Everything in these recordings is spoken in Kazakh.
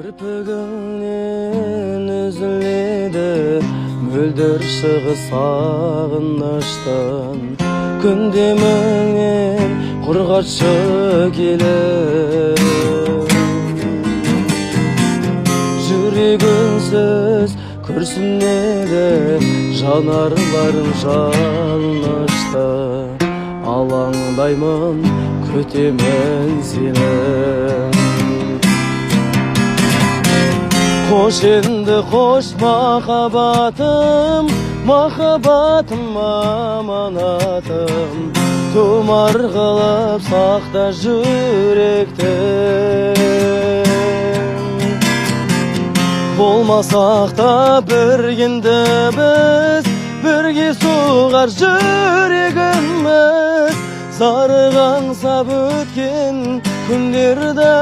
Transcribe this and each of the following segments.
Кірпігіңнен үзіледі мөлдір шығыс сағыныштан, күндеміңнен құрғатшы келіп. Жүрегіңсіз күрсінеді жанарларың жалынышта, алаңдаймын күтемін сені. Қош енді қош махаббатым, махаббатым аманатым, тұмар қылып сақта жүректі. Болмасақ та біргенді біз, бірге соғар жүрегіміз, зарыған сап өткен күндерді.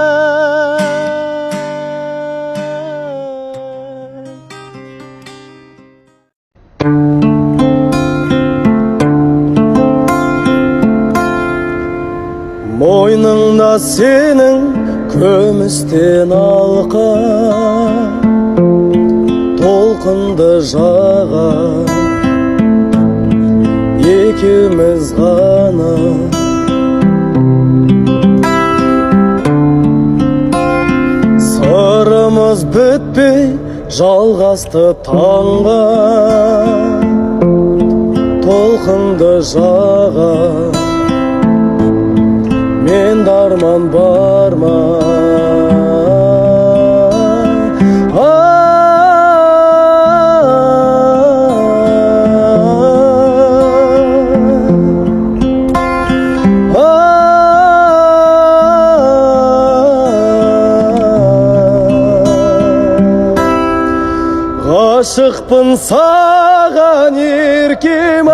Мойныңда сенің күмістен алқа, толқынды жаға, екеуміз ғана. Сырымыз бітпей жалғасты таңға, толқынды жаға, мен дарман бар ма? Ғашықпын саған еркем.